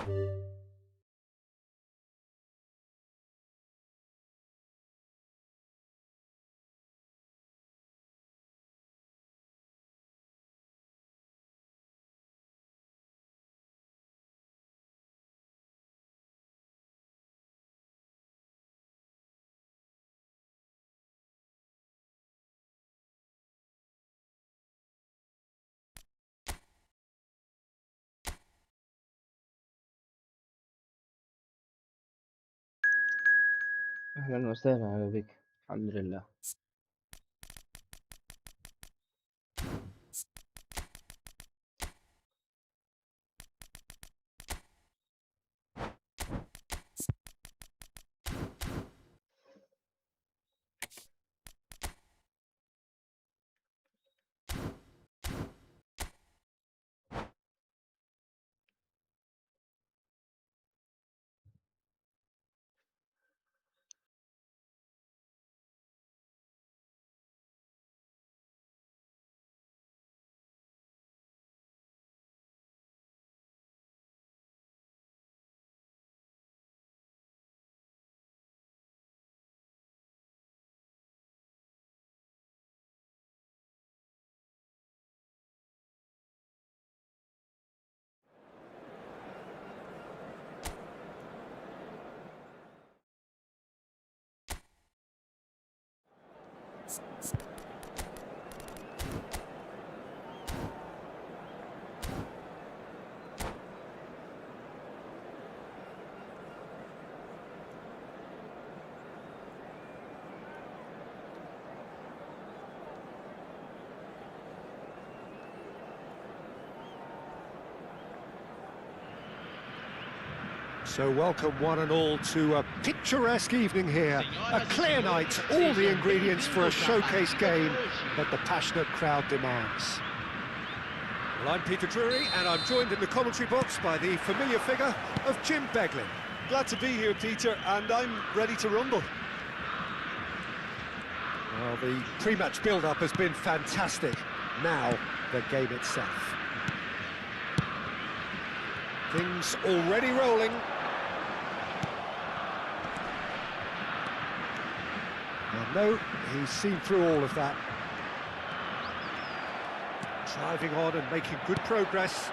أهلا وسهلا على بك. الحمد لله. So welcome one and all to a picturesque evening here. A clear night, all the ingredients for a showcase game that the passionate crowd demands. Well, I'm Peter Drury, and I'm joined in the commentary box by the familiar figure of Jim Beglin. Glad to be here, Peter, and I'm ready to rumble. Well, the pre-match build-up has been fantastic. Now, the game itself. Things already rolling. No, he's seen through all of that. Driving on and making good progress.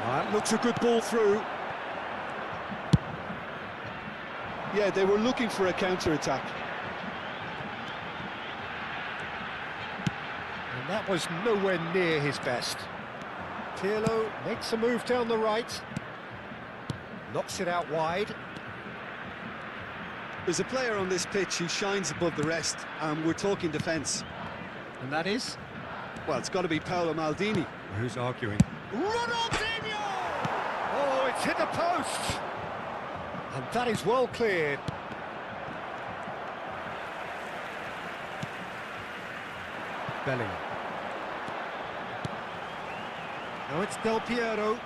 That looks a good ball through. Yeah, they were looking for a counter-attack. And that was nowhere near his best. Pirlo makes a move down the right. Knocks it out wide. There's a player on this pitch who shines above the rest, and we're talking defence. And that is? Well, it's got to be Paolo Maldini. Who's arguing? Ronaldinho! Oh, it's hit the post! And that is well cleared. Bellingham. Now it's Del Piero.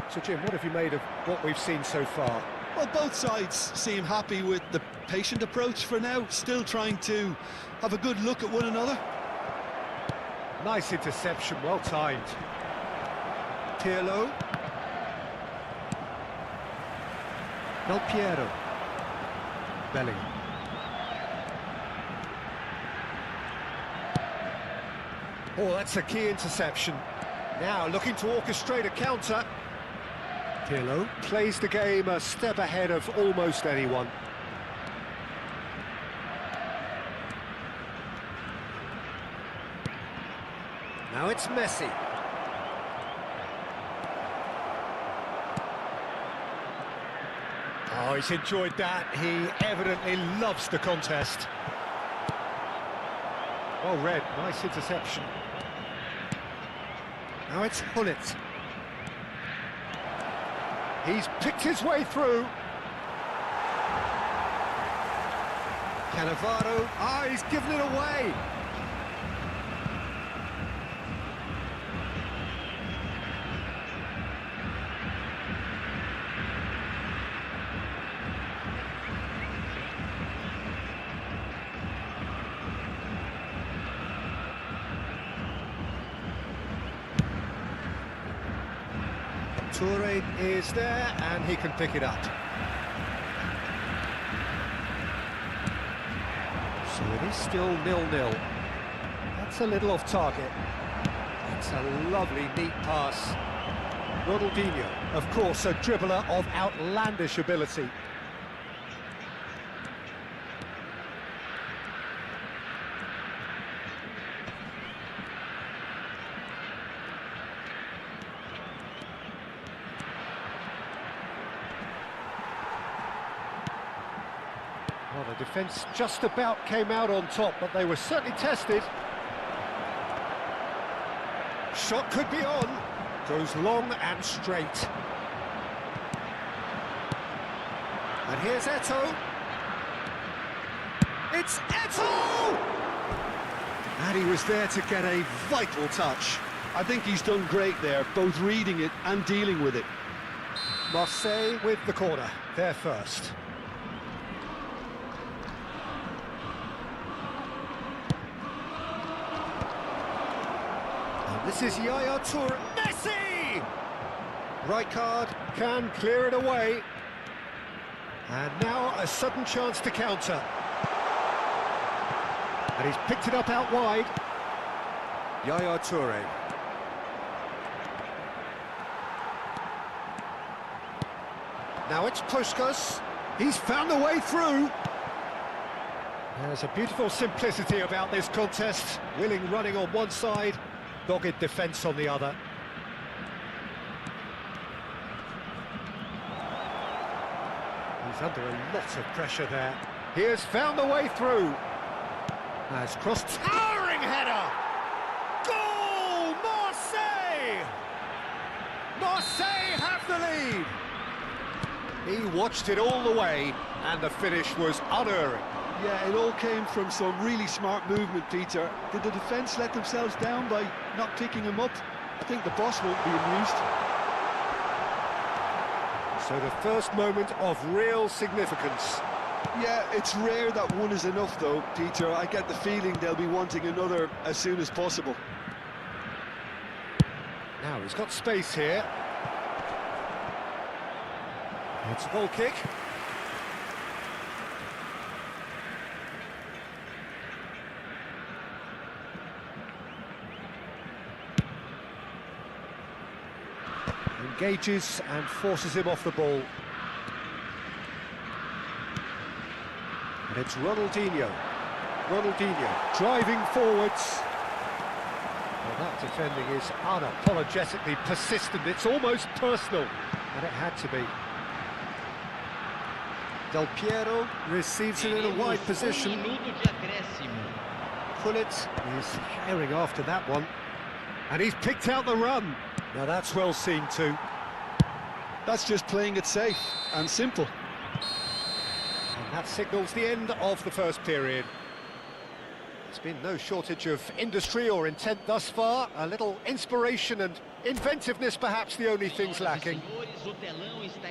So, Jim, what have you made of what we've seen so far? Well, both sides seem happy with the patient approach for now, still trying to have a good look at one another. Nice interception, well timed. Pirlo. Del Piero. Bellingham. Oh, that's a key interception. Now looking to orchestrate a counter. Pirlo plays the game a step ahead of almost anyone. Now it's Messi. Oh, he's enjoyed that. He evidently loves the contest. Well read, nice interception. Now it's Hullet. He's picked his way through. Cannavaro, he's given it away. Toure is there, and he can pick it up. So it is still 0-0. That's a little off target. It's a lovely, neat pass. Ronaldinho, of course, a dribbler of outlandish ability. Well, the defence just about came out on top, but they were certainly tested. Shot could be on. Goes long and straight. And here's Eto'o. It's Eto'o! And he was there to get a vital touch. I think he's done great there, both reading it and dealing with it. Marseille with the corner, there first. And this is Yaya Toure. Messi! Rijkaard can clear it away. And now a sudden chance to counter. And he's picked it up out wide. Yaya Toure. Now it's Puskas. He's found a way through. There's a beautiful simplicity about this contest. Willing running on one side, dogged defence on the other. He's under a lot of pressure there. He has found a way through. Has crossed. Towering header! Goal! Marseille! Marseille have the lead! He watched it all the way, and the finish was unerring. Yeah, it all came from some really smart movement, Peter. Did the defence let themselves down by not picking him up? I think the boss won't be amused. So the first moment of real significance. Yeah, it's rare that one is enough, though, Peter. I get the feeling they'll be wanting another as soon as possible. Now he's got space here. It's a goal kick. Engages and forces him off the ball. And it's Ronaldinho. Ronaldinho driving forwards. Well, that defending is unapologetically persistent. It's almost personal. And it had to be. Del Piero receives it in a wide position. Pullet is herring after that one. And he's picked out the run. Now that's well seen too. That's just playing it safe and simple. And that signals the end of the first period. There's been no shortage of industry or intent thus far. A little inspiration and inventiveness perhaps the only things lacking.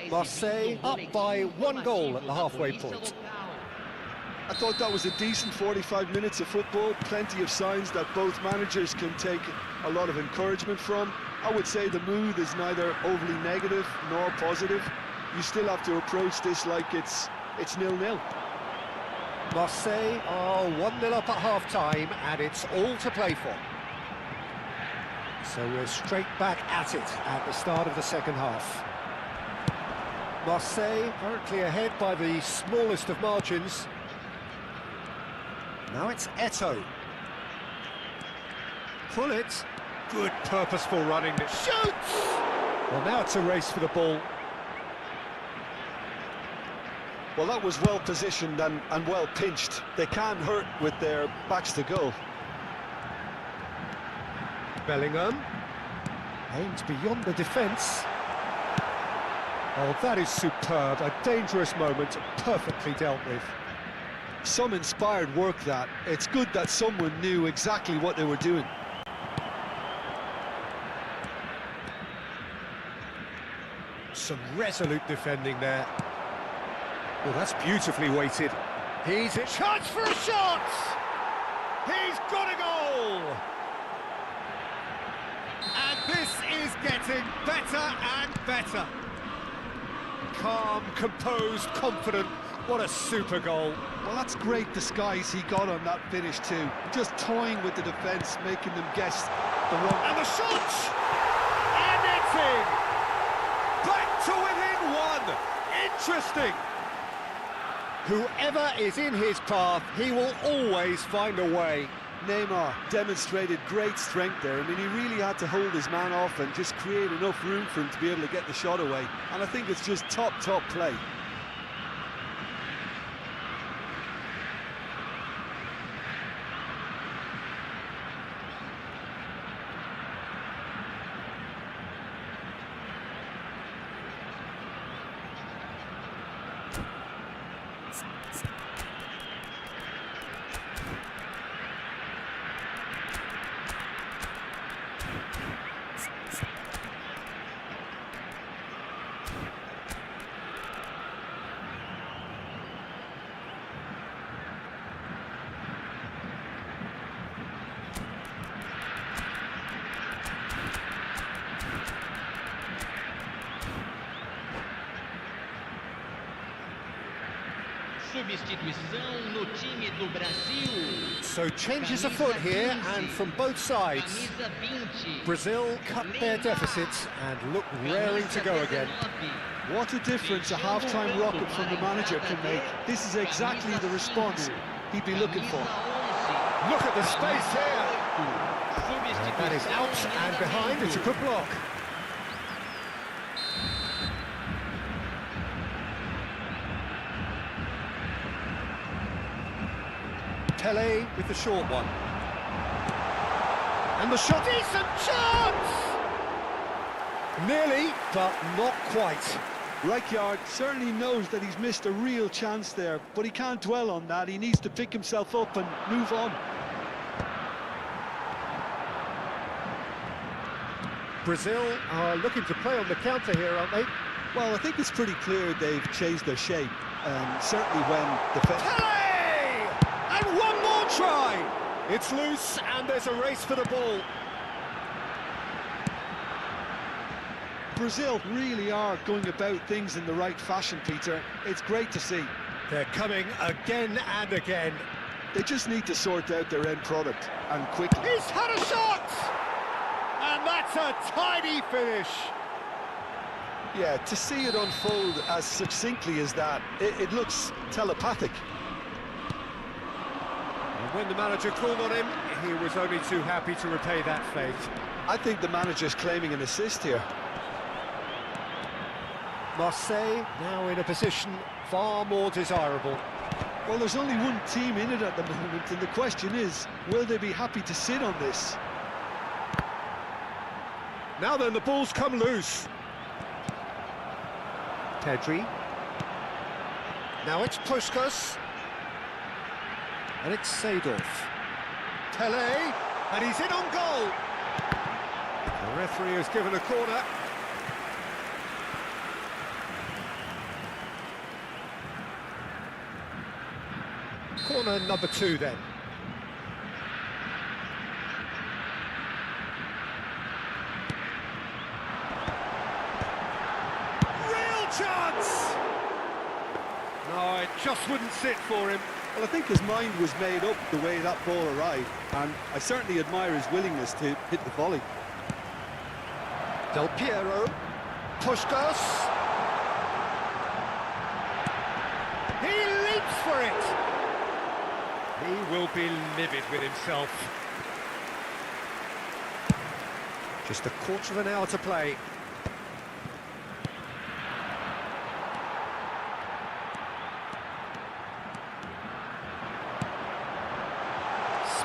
Marseille up by 1 goal at the halfway point. I thought that was a decent 45 minutes of football. Plenty of signs that both managers can take a lot of encouragement from. I would say the mood is neither overly negative nor positive. You still have to approach this like it's 0-0. Marseille are 1-0 up at half-time, and it's all to play for. So we're straight back at it at the start of the second half. Marseille currently ahead by the smallest of margins. Now it's Eto'o. Pullet. Good purposeful running. Shoots! Well, now it's a race for the ball. Well, that was well positioned and well pinched. They can't hurt with their backs to goal. Bellingham aims beyond the defence. Oh, that is superb. A dangerous moment, perfectly dealt with. Some inspired work, that. It's good that someone knew exactly what they were doing. Some resolute defending there. Well, that's beautifully weighted. He's a chance for a shot! He's got a goal! And this is getting better and better. Calm, composed, confident. What a super goal. Well, that's great disguise he got on that finish too. Just toying with the defence, making them guess the wrong... And the shot! And it's in! Back to within one! Interesting! Whoever is in his path, he will always find a way. Neymar demonstrated great strength there. I mean, he really had to hold his man off and just create enough room for him to be able to get the shot away. And I think it's just top play. Substituição no time do Brasil. So changes afoot here, and from both sides. Brazil cut their deficits and look raring to go again. What a difference a half-time rocket from the manager can make. This is exactly the response he'd be looking for. Look at the space here. And that is out and behind. It's a good block. Pele with the short one. And the shot. Decent chance! Nearly, but not quite. Rijkaard certainly knows that he's missed a real chance there, but he can't dwell on that. He needs to pick himself up and move on. Brazil are looking to play on the counter here, aren't they? Well, I think it's pretty clear they've changed their shape. Certainly when defense... Pele! And one more try! It's loose and there's a race for the ball. Brazil really are going about things in the right fashion, Peter. It's great to see. They're coming again and again. They just need to sort out their end product, and quickly. He's had a shot! And that's a tidy finish. Yeah, to see it unfold as succinctly as that, it looks telepathic. And when the manager called on him, he was only too happy to repay that faith. I think the manager's claiming an assist here. Marseille now in a position far more desirable. Well, there's only one team in it at the moment, and the question is, will they be happy to sit on this? Now then, the ball's come loose. Pedri. Now it's Puskas. And it's Seedorf. Pele, and he's in on goal. The referee has given a corner. Corner number 2 then. Real chance! No, it just wouldn't sit for him. Well, I think his mind was made up the way that ball arrived, and I certainly admire his willingness to hit the volley. Del Piero. Puskas. He leaps for it. He will be livid with himself. Just a quarter of an hour to play.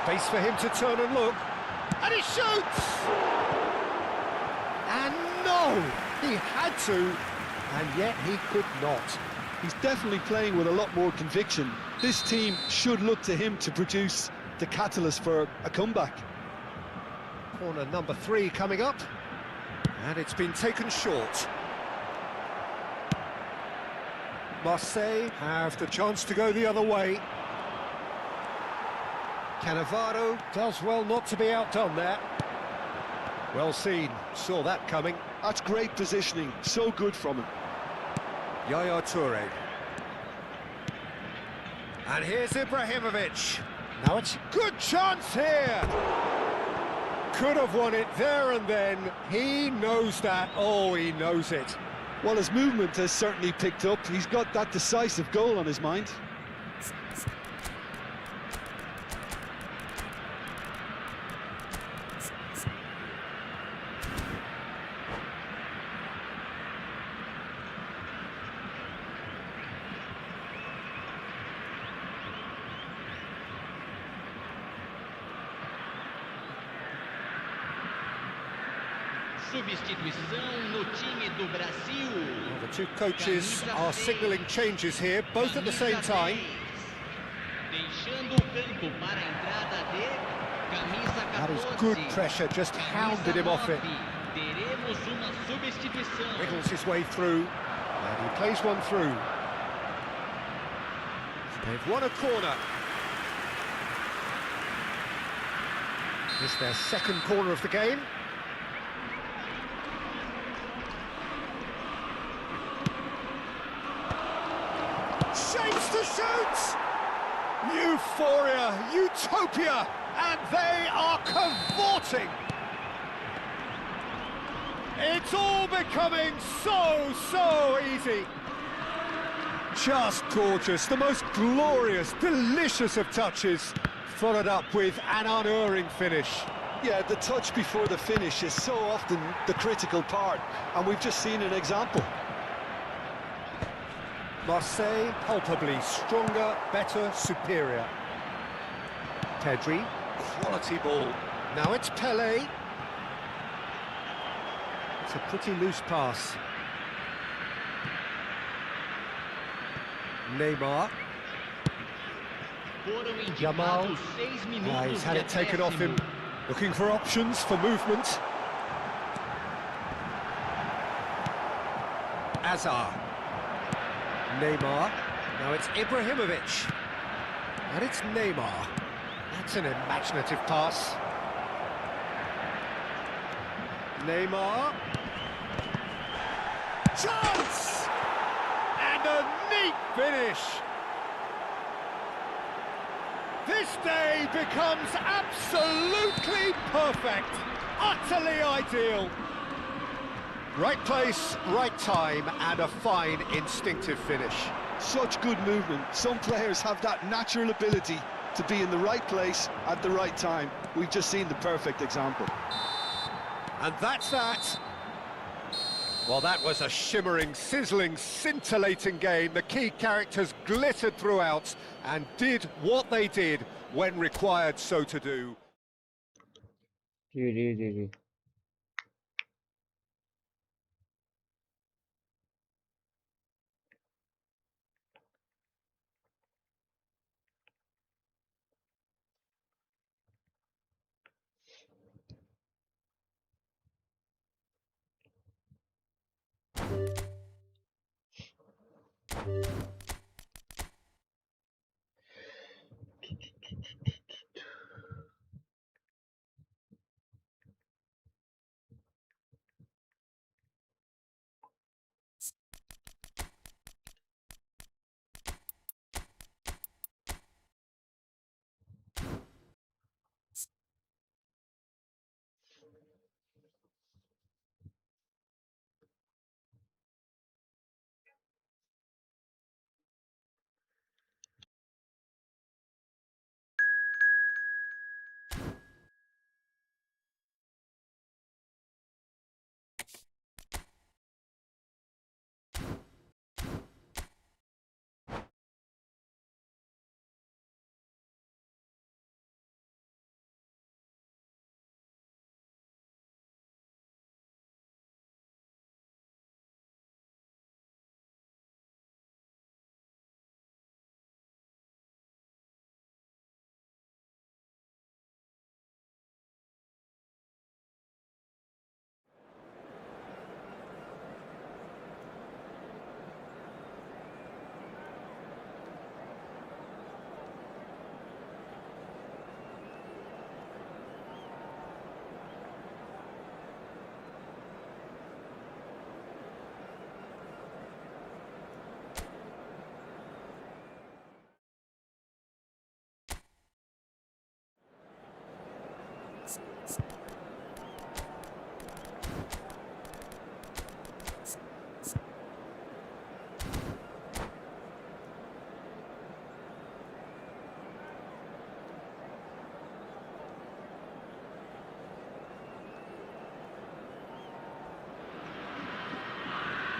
Space for him to turn and look. And he shoots! And no! He had to, and yet he could not. He's definitely playing with a lot more conviction. This team should look to him to produce the catalyst for a comeback. Corner number 3 coming up. And it's been taken short. Marseille have the chance to go the other way. Cannavaro does well not to be outdone there. Well seen, saw that coming. That's great positioning, so good from him. Yaya Toure. And here's Ibrahimovic. Now it's a good chance here. Could have won it there and then. He knows that. Oh, he knows it. Well, his movement has certainly picked up. He's got that decisive goal on his mind. Substituição no time do Brasil. Well, the two coaches are signalling changes here, both at the same time. Deixando o campo para a entrada de camisa 14. That is good pressure, just hounded him off it. Teremos uma substituição. Wiggles his way through, and he plays one through. They've won a corner. It's their second corner of the game. Shapes to shoot! Euphoria, utopia, and they are cavorting! It's all becoming so easy. Just gorgeous, the most glorious, delicious of touches, followed up with an unerring finish. Yeah, the touch before the finish is so often the critical part, and we've just seen an example. Marseille palpably stronger, better, superior. Pedri, quality ball. Now it's Pelé. It's a pretty loose pass. Neymar. Foram Jamal. indicados 6 minutos He's had de it taken off him. acréscimo. Looking for options for movement. Azar. Neymar. Now it's Ibrahimovic. And it's Neymar. That's an imaginative pass. Neymar. Chance! And a neat finish. This day becomes absolutely perfect. Utterly ideal. Right place, right time, and a fine instinctive finish. Such good movement. Some players have that natural ability to be in the right place at the right time. We've just seen the perfect example. And that's that. Well, that was a shimmering, sizzling, scintillating game. The key characters glittered throughout and did what they did when required so to do. GG.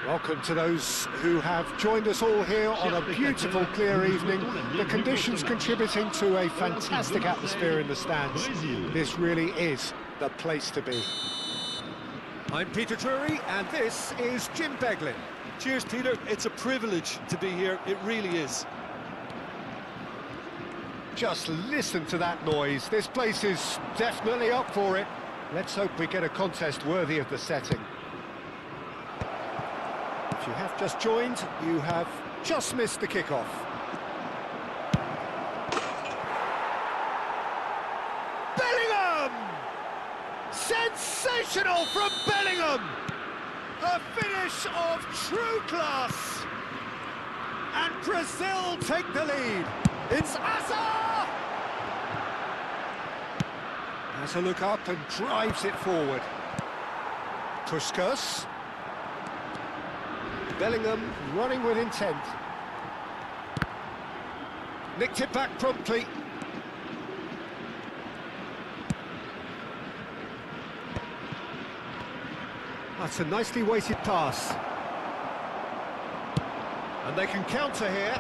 Welcome to those who have joined us all here on a beautiful, clear evening. The conditions contributing to a fantastic atmosphere in the stands. This really is the place to be. I'm Peter Drury, and this is Jim Beglin. Cheers, Peter. It's a privilege to be here. It really is. Just listen to that noise. This place is definitely up for it. Let's hope we get a contest worthy of the setting. If you have just joined, you have just missed the kickoff. Bellingham! Sensational from Bellingham! A finish of true class! And Brazil take the lead. It's Asa! Asa look up and drives it forward. Puskas. Bellingham running with intent. Nicked it back promptly. That's a nicely weighted pass. And they can counter here.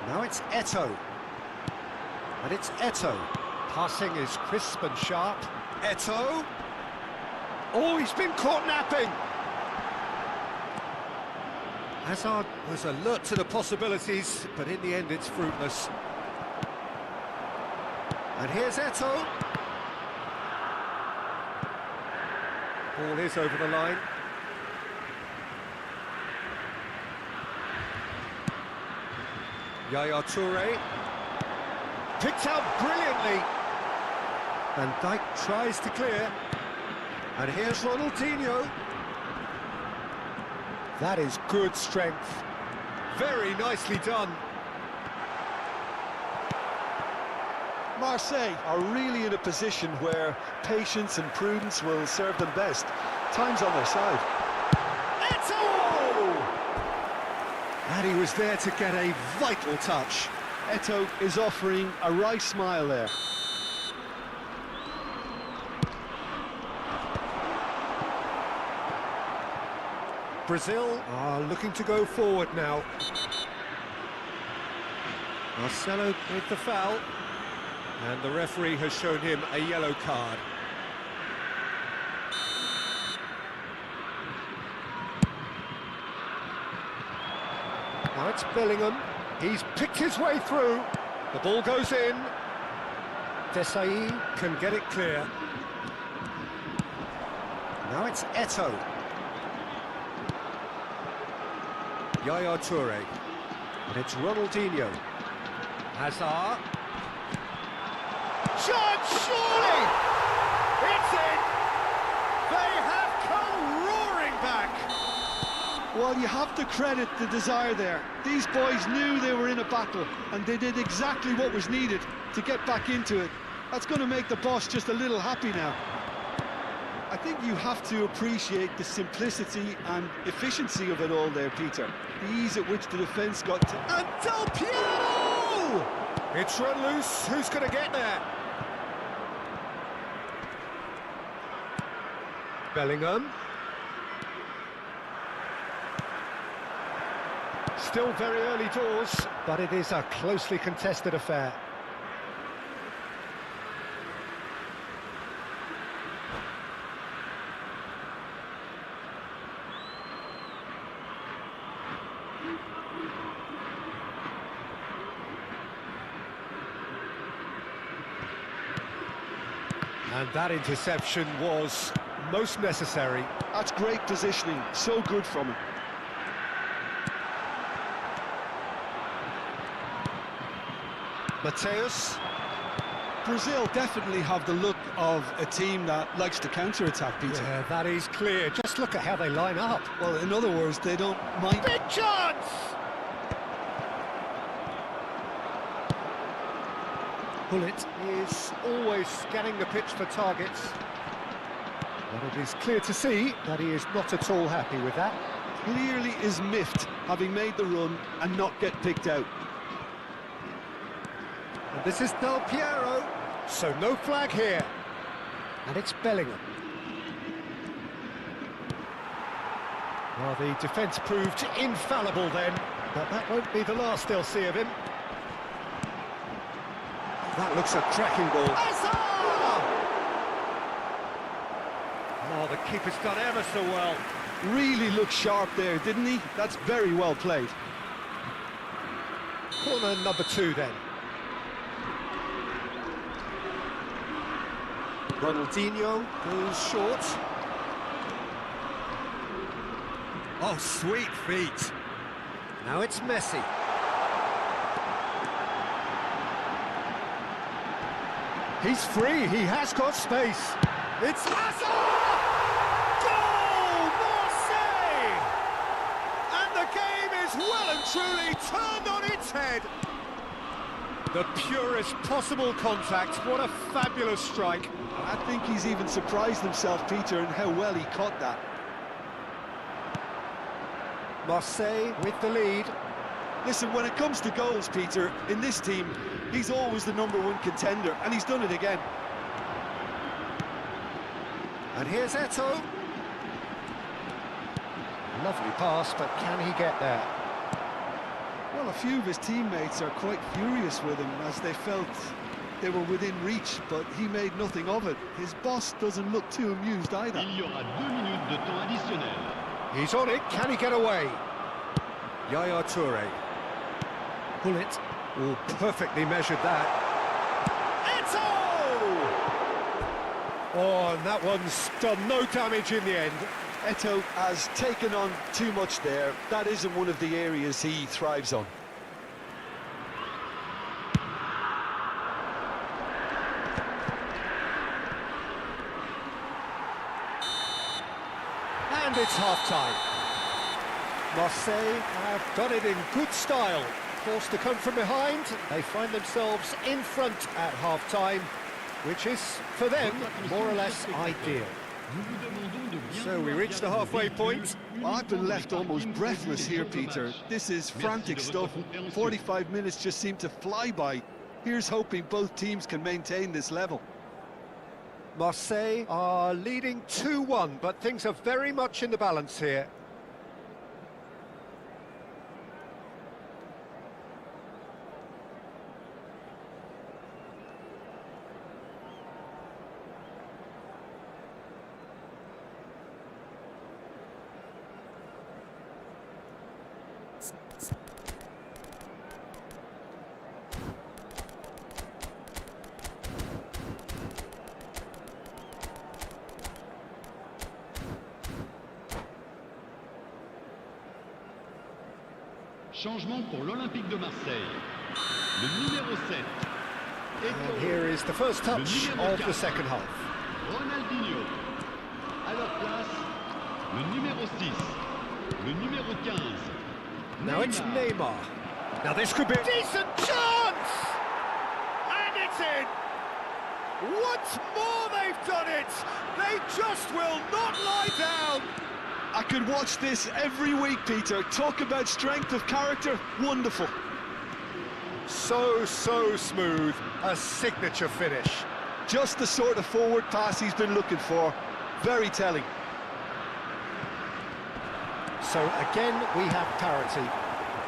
Now it's Eto'o. And it's Eto'o. Passing is crisp and sharp. Eto'o. Oh, he's been caught napping. Hazard was alert to the possibilities, but in the end it's fruitless. And here's Eto'o. Ball is over the line. Yaya Toure. Picked out brilliantly. Van Dijk tries to clear. And here's Ronaldinho. That is good strength. Very nicely done. Marseille are really in a position where patience and prudence will serve them best. Time's on their side. Eto'o! And he was there to get a vital touch. Eto'o is offering a right smile there. Brazil are looking to go forward now. Marcelo with the foul. And the referee has shown him a yellow card. Now it's Bellingham. He's picked his way through. The ball goes in. Desai can get it clear. Now it's Eto'o. Yaya Toure. And it's Ronaldinho. Hazard. Chance, surely! It's in! They have come roaring back! Well, you have to credit the desire there. These boys knew they were in a battle, and they did exactly what was needed to get back into it. That's going to make the boss just a little happy now. I think you have to appreciate the simplicity and efficiency of it all there, Peter. The ease at which the defence got to... And Del Piero! It's run loose. Who's going to get there? Bellingham. Still very early doors, but it is a closely contested affair. And that interception was most necessary. That's great positioning, so good from him. Mateus. Brazil definitely have the look of a team that likes to counter-attack, Peter. Yeah, that is clear. Just look at how they line up. Well, in other words, they don't mind... Big chance! Bullet is always scanning the pitch for targets. But it is clear to see that he is not at all happy with that. Clearly is miffed, having made the run and not get picked out. And this is Del Piero, so no flag here. And it's Bellingham. Well, the defence proved infallible then, but that won't be the last they'll see of him. That looks a cracking ball. Oh, the keeper's done ever so well. Really looked sharp there, didn't he? That's very well played. Corner number 2 then. Ronaldinho goes short. Oh, sweet feet. Now it's Messi. He's free, he has got space. It's Hazard! Goal! Marseille! And the game is well and truly turned on its head. The purest possible contact, what a fabulous strike. I think he's even surprised himself, Peter, in how well he caught that. Marseille with the lead. Listen, when it comes to goals, Peter, in this team, he's always the #1 contender, and he's done it again. And here's Eto'o. Lovely pass, but can he get there? Well, a few of his teammates are quite furious with him as they felt they were within reach, but he made nothing of it. His boss doesn't look too amused either. Il y aura 2 minutes de temps additionnel. He's on it, can he get away? Yaya Toure. Bullet. Oh, perfectly measured that. Eto'o! Oh, and that one's done no damage in the end. Eto'o has taken on too much there. That isn't one of the areas he thrives on. And it's half-time. Marseille have done it in good style. Forced to come from behind, they find themselves in front at half-time, which is, for them, more or less ideal. So we reach the halfway point. Well, I've been left almost breathless here, Peter. This is frantic stuff. 45 minutes just seem to fly by. Here's hoping both teams can maintain this level. Marseille are leading 2-1, but things are very much in the balance here. Changement pour l'Olympique de Marseille. Le numéro 7. And here is the first touch of the second half. Ronaldinho. À leur place, le numéro 6. Le numéro 15. Now it's Neymar. Now this could be a decent chance! And it's in! Once more they've done it! They just will not lie down! I could watch this every week, Peter. Talk about strength of character. Wonderful. So smooth. A signature finish. Just the sort of forward pass he's been looking for. Very telling. So again, we have parity.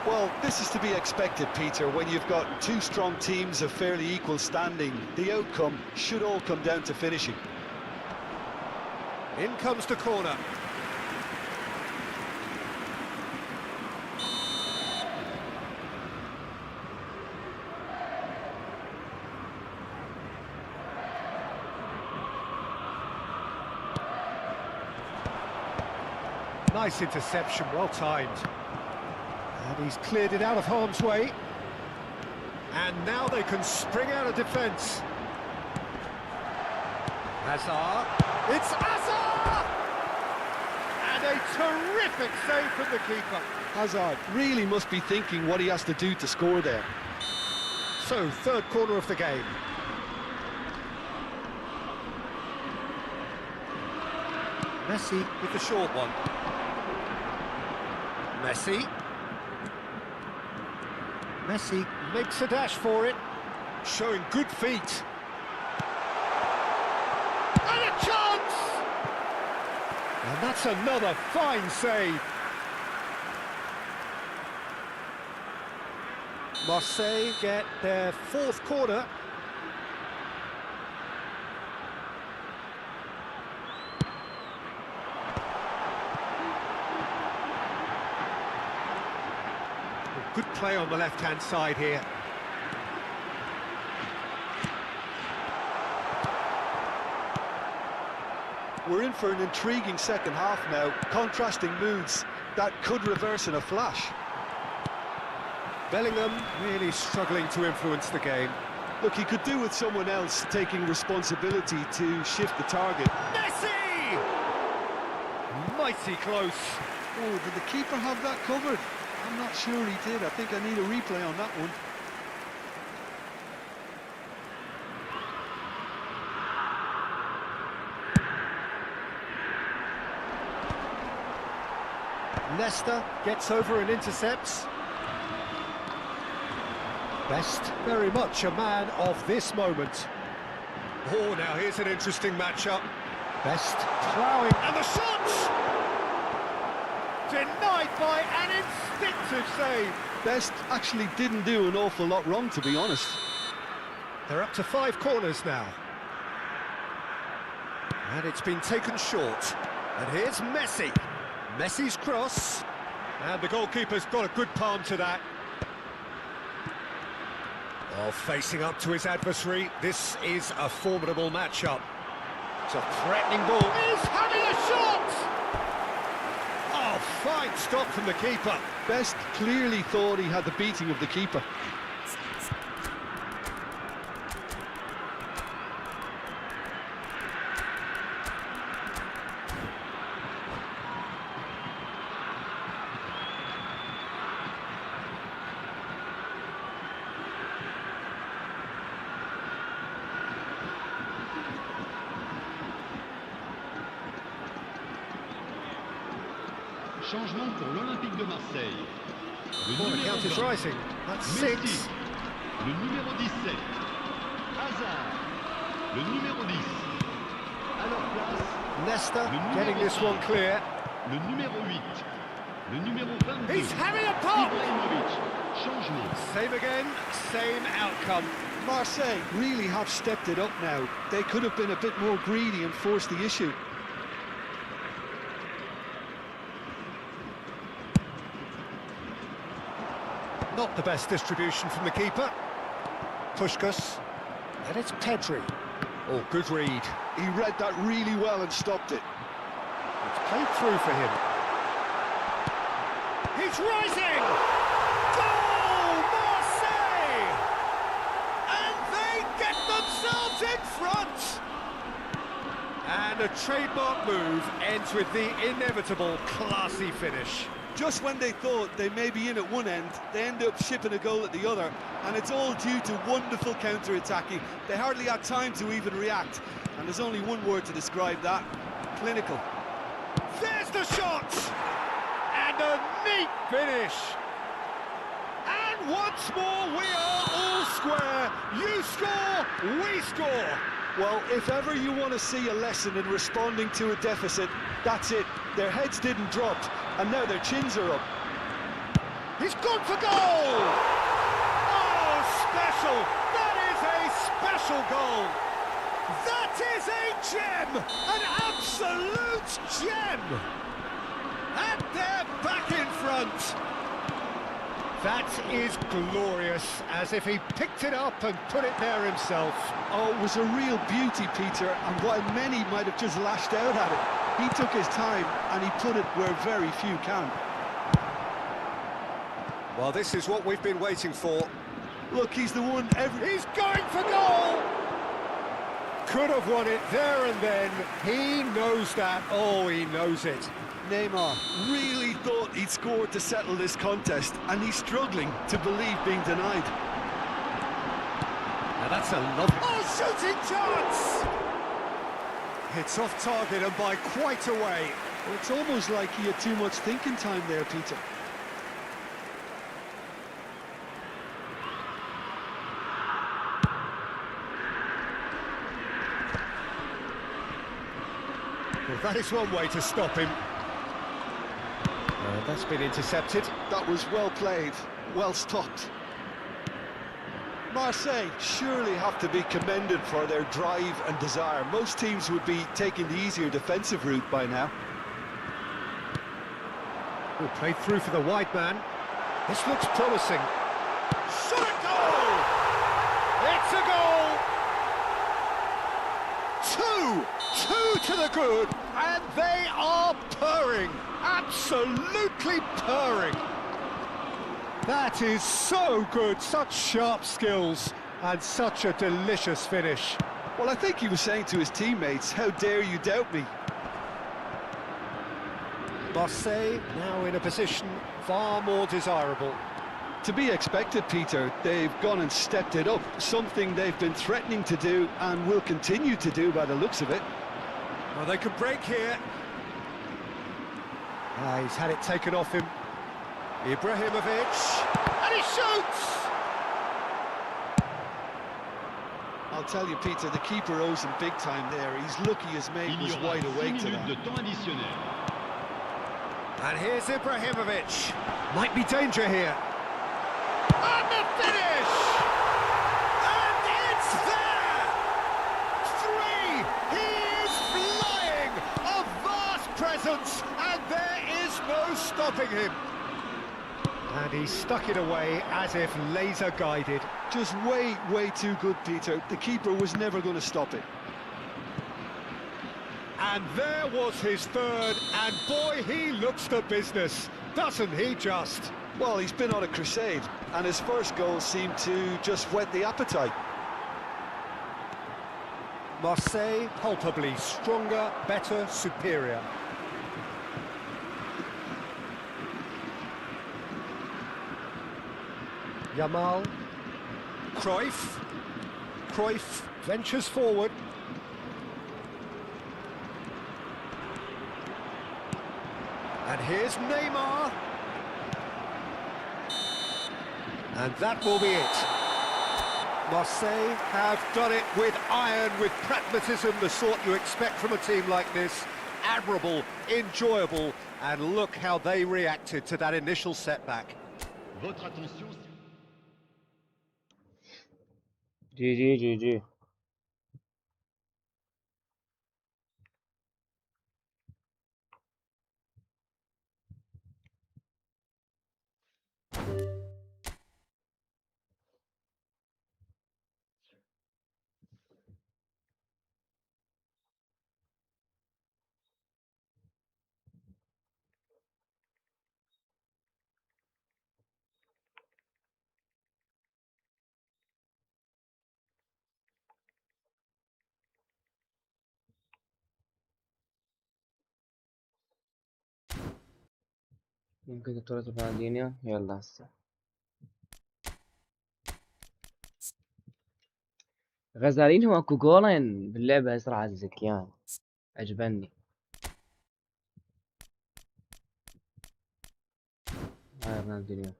Well, this is to be expected, Peter, when you've got two strong teams of fairly equal standing. The outcome should all come down to finishing. In comes the corner. Nice interception, well timed. And he's cleared it out of harm's way. And now they can spring out of defence. Hazard. It's Hazard! And a terrific save from the keeper. Hazard really must be thinking what he has to do to score there. So, third corner of the game. Messi with the short one. Messi. Messi makes a dash for it, showing good feet. And a chance! And that's another fine save. Marseille get their fourth corner. Good play on the left-hand side here. We're in for an intriguing second half now, contrasting moods that could reverse in a flash. Bellingham really struggling to influence the game. Look, he could do with someone else taking responsibility to shift the target. Messi! Mighty close. Oh, did the keeper have that covered? I'm not sure he did. I think I need a replay on that one. Leicester gets over and intercepts. Best very much a man of this moment. Oh, now here's an interesting matchup. Best ploughing, and the shot! Denied by an instinctive save. Best actually didn't do an awful lot wrong, to be honest. They're up to 5 corners now. And it's been taken short. And here's Messi. Messi's cross. And the goalkeeper's got a good palm to that. Oh, facing up to his adversary. This is a formidable matchup. It's a threatening ball. He's having a shot! Oh, fine stop from the keeper. Best clearly thought he had the beating of the keeper. Changement pour l'Olympique de Marseille. Le The numéro count is 20, rising. That's Messi. 6. Le numéro 17, Hazard. Le numéro 10, à leur place, Leicester Le numéro getting this one clear. le numéro 8, le numéro 22, He's having a pop! Ibrahimovic. Changement. Same again, same outcome. Marseille really have stepped it up now. They could have been a bit more greedy and forced the issue. Not the best distribution from the keeper. Puskás. And it's Pedri. Oh, good read. He read that really well and stopped it. It's played through for him. He's rising! Goal, Marseille! And they get themselves in front! And a trademark move ends with the inevitable classy finish. Just when they thought they may be in at one end, they end up shipping a goal at the other, and it's all due to wonderful counter-attacking. They hardly had time to even react, and there's only one word to describe that: clinical. There's the shot! And a neat finish! And once more we are all square. You score, we score! Well, if ever you want to see a lesson in responding to a deficit, that's it. Their heads didn't drop, and now their chins are up. He's gone for goal! Oh, special! That is a special goal! That is a gem! An absolute gem! And they're back in front! That is glorious, as if he picked it up and put it there himself. Oh, it was a real beauty, Peter, and while many might have just lashed out at it, he took his time and he put it where very few can. Well, this is what we've been waiting for. Look, he's the one He's going for goal! Could have won it there and then. He knows that. Oh, he knows it. Neymar really thought he'd scored to settle this contest, and he's struggling to believe being denied. Now that's a lovely... Oh, shooting chance! It's off target and by quite a way. Well, it's almost like he had too much thinking time there, Peter. Well, that is one way to stop him. That's been intercepted. That was well played, well stopped. Marseille surely have to be commended for their drive and desire. Most teams would be taking the easier defensive route by now. Well, played through for the wide man. This looks promising. Shot a goal! It's a goal! Two to the good, and they are purring, absolutely purring. That is so good, such sharp skills, and such a delicious finish. Well, I think he was saying to his teammates, how dare you doubt me? Marseille now in a position far more desirable. To be expected, Peter. They've gone and stepped it up, something they've been threatening to do and will continue to do by the looks of it. Well, they could break here. He's had it taken off him. Ibrahimovic, and he shoots! I'll tell you, Peter, the keeper owes him big time there. He's lucky his mate Il y was aura wide 6 awake to minutes de that. temps additionnel. And here's Ibrahimovic. Might be danger here. And the finish! And it's there! 3! He is flying! A vast presence, and there is no stopping him. And he stuck it away as if laser guided. Just way too good, Peter. The keeper was never going to stop it. And there was his third, and boy, he looks the business, doesn't he just? Well, he's been on a crusade, and his first goal seemed to just whet the appetite. Marseille, palpably stronger, better, superior. Yamal, Cruyff ventures forward. And here's Neymar. And that will be it. Marseille have done it with iron, with pragmatism, the sort you expect from a team like this. Admirable, enjoyable, and look how they reacted to that initial setback. Votre attention. GG. ممكن تتورط في الدنيا يلا هسه غزالينهو اكو جولين باللعبة اسرع الزكيان عجبني هاي رونالدينيو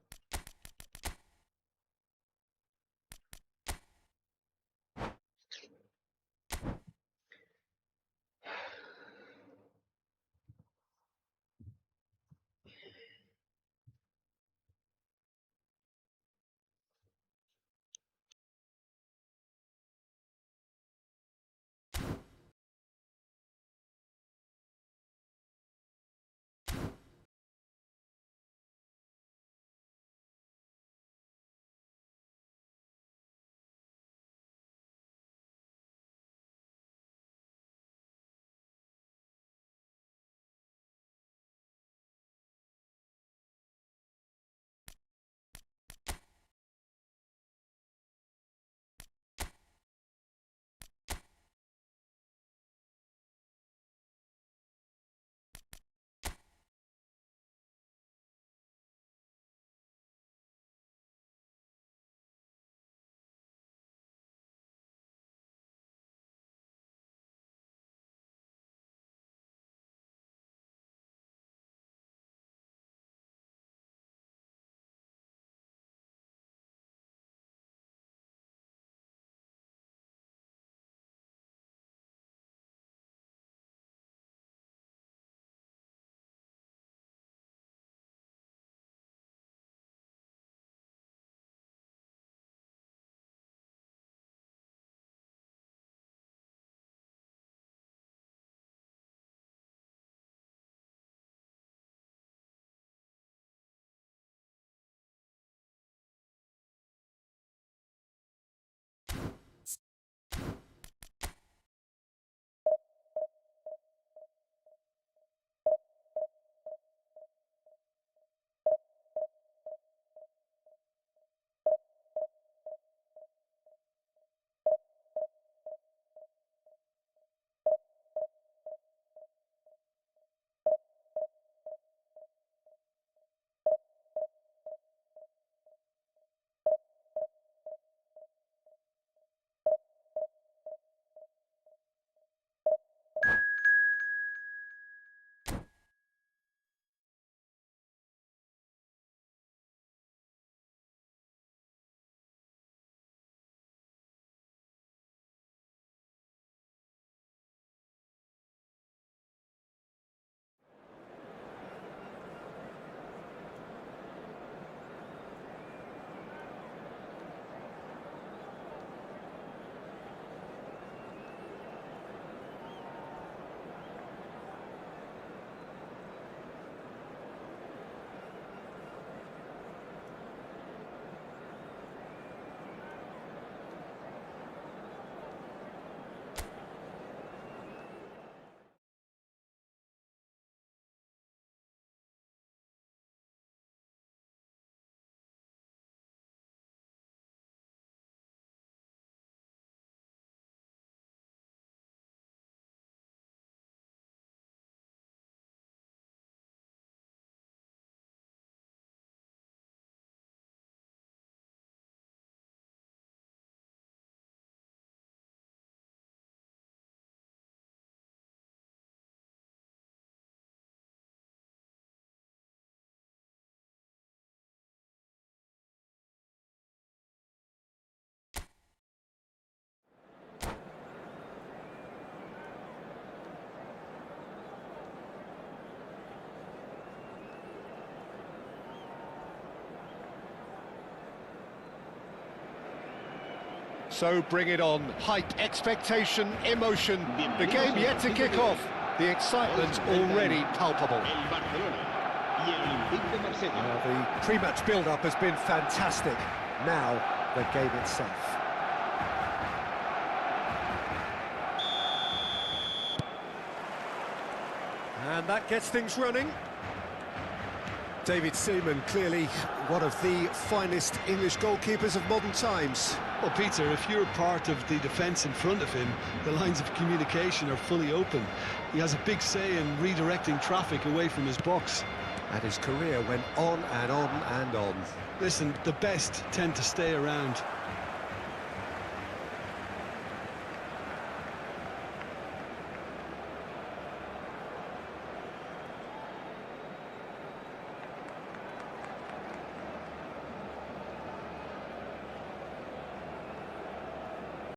So bring it on. Hype, expectation, emotion. The game yet to kick off. The excitement already palpable. El Barcelona y el Olympique de Marsella. The pre-match build-up has been fantastic. Now, the game itself. And that gets things running. David Seaman, clearly one of the finest English goalkeepers of modern times. Well, Peter, if you're part of the defence in front of him, the lines of communication are fully open. He has a big say in redirecting traffic away from his box. And his career went on and on and on. Listen, the best tend to stay around.